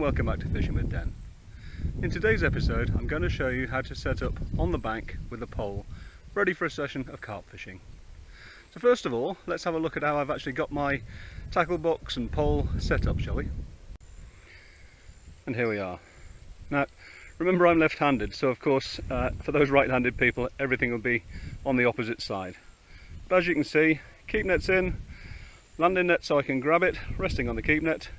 welcome back to Fishing with Den. In today's episode I'm going to show you how to set up on the bank with a pole ready for a session of carp fishing. So first of all, let's have a look at how I've actually got my tackle box and pole set up, shall we? And here we are. Now remember, I'm left-handed, so of course for those right-handed people everything will be on the opposite side. But as you can see, keep net's in, landing net so I can grab it, resting on the keep net.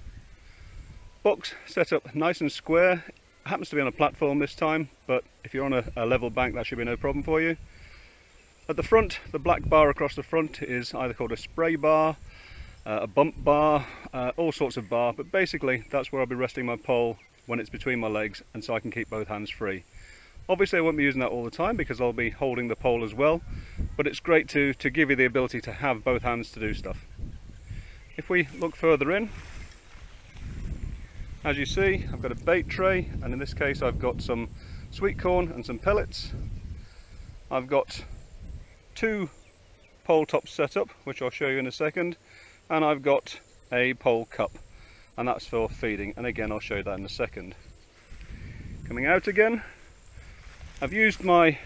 Box set up nice and square. It happens to be on a platform this time, but if you're on a level bank that should be no problem for you. At the front, the black bar across the front is either called a spray bar, a bump bar, all sorts of bar, but basically that's where I'll be resting my pole when it's between my legs, and so I can keep both hands free. Obviously I won't be using that all the time because I'll be holding the pole as well, but it's great to give you the ability to have both hands to do stuff. If we look further in, as you see, I've got a bait tray, and in this case I've got some sweet corn and some pellets. I've got two pole tops set up, which I'll show you in a second, and I've got a pole cup, and that's for feeding, and again I'll show you that in a second. Coming out again, I've used my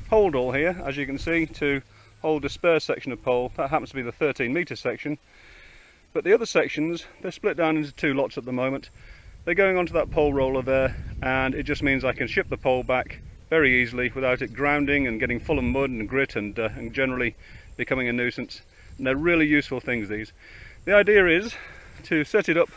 hold all here, as you can see, to hold a spare section of pole. That happens to be the 13-metre section. But the other sections, they're split down into two lots at the moment. They're going onto that pole roller there, and it just means I can ship the pole back very easily without it grounding and getting full of mud and grit and generally becoming a nuisance. And they're really useful things, these. The idea is to set it up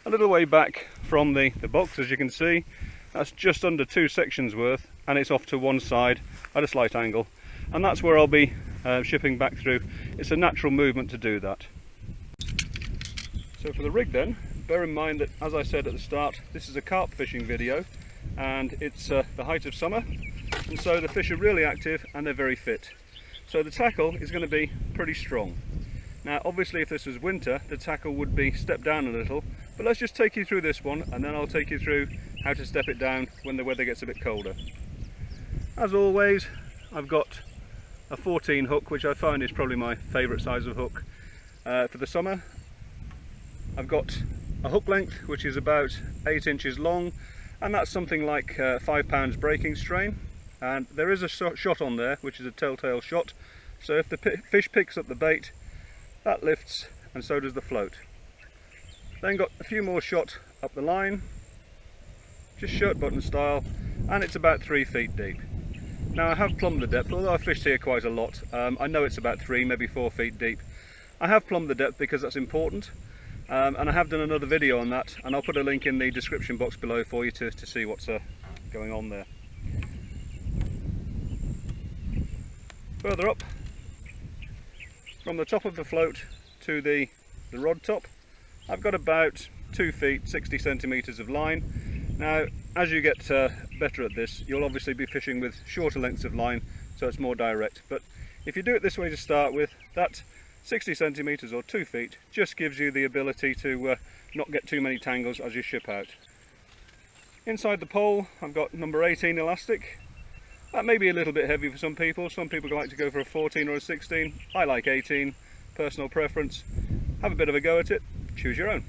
a little way back from the box. As you can see, that's just under two sections worth, and it's off to one side at a slight angle. And that's where I'll be shipping back through. It's a natural movement to do that. So for the rig then, bear in mind that, as I said at the start, this is a carp fishing video, and it's the height of summer, and so the fish are really active and they're very fit. So the tackle is going to be pretty strong. Now obviously if this was winter, the tackle would be stepped down a little, but let's just take you through this one, and then I'll take you through how to step it down when the weather gets a bit colder. As always, I've got a 14 hook, which I find is probably my favourite size of hook for the summer. I've got a hook length which is about 8 inches long, and that's something like 5 pounds breaking strain, and there is a shot on there which is a telltale shot, so if the fish picks up the bait, that lifts, and so does the float. Then got a few more shot up the line, just shirt button style, and it's about 3 feet deep. Now I have plumbed the depth, although I've fished here quite a lot. I know it's about 3, maybe 4 feet deep. I have plumbed the depth because that's important. And I have done another video on that, and I'll put a link in the description box below for you to see what's going on there. Further up, from the top of the float to the rod top, I've got about 2 feet 60 centimetres of line. Now as you get better at this, you'll obviously be fishing with shorter lengths of line, so it's more direct, but if you do it this way to start with, that 60 centimetres or 2 feet just gives you the ability to not get too many tangles as you ship out. Inside the pole I've got number 18 elastic. That may be a little bit heavy for some people like to go for a 14 or a 16. I like 18, personal preference. Have a bit of a go at it, choose your own.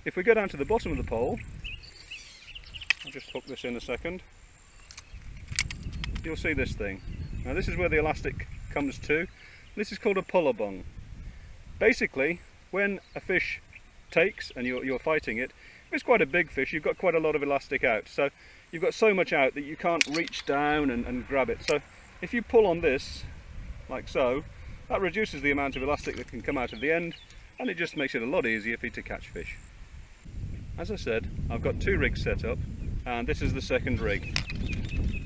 If we go down to the bottom of the pole, I'll just hook this in a second, you'll see this thing. Now this is where the elastic comes to. This is called a puller bung. Basically, when a fish takes and you're fighting it, if it's quite a big fish, you've got quite a lot of elastic out, so you've got so much out that you can't reach down and grab it. So if you pull on this like so, that reduces the amount of elastic that can come out of the end, and it just makes it a lot easier for you to catch fish. As I said, I've got 2 rigs set up, and this is the second rig.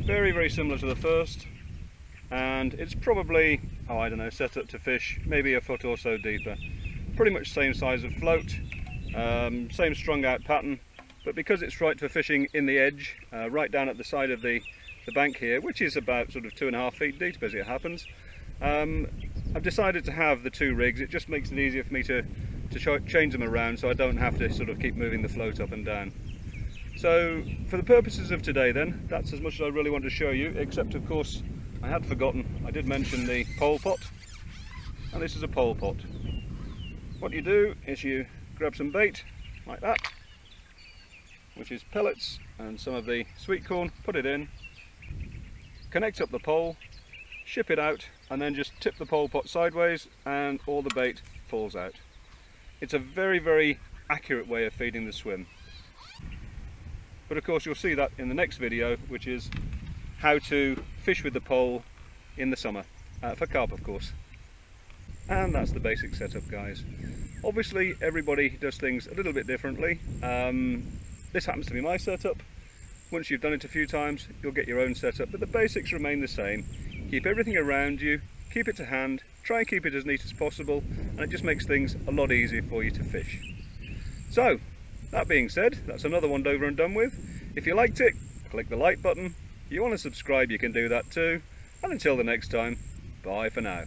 Very, very similar to the first, and it's probably, oh I don't know, set up to fish maybe a foot or so deeper. Pretty much same size of float, same strung out pattern, but because it's right for fishing in the edge, right down at the side of the bank here, which is about sort of 2.5 feet deep as it happens, I've decided to have the 2 rigs. It just makes it easier for me to change them around, so I don't have to sort of keep moving the float up and down. So for the purposes of today then, that's as much as I really want to show you, except of course I had forgotten, I did mention the pole pot, and this is a pole pot. What you do is you grab some bait, like that, which is pellets and some of the sweet corn. Put it in, connect up the pole, ship it out, and then just tip the pole pot sideways and all the bait falls out. It's a very, very accurate way of feeding the swim. But of course you'll see that in the next video, which is how to fish with the pole in the summer, for carp of course. And that's the basic setup, guys. Obviously everybody does things a little bit differently. This happens to be my setup. Once you've done it a few times, you'll get your own setup, but the basics remain the same. Keep everything around you, keep it to hand, try and keep it as neat as possible, and it just makes things a lot easier for you to fish. So, that being said, that's another one over and done with. If you liked it, click the like button. If you want to subscribe, you can do that too. And until the next time, bye for now.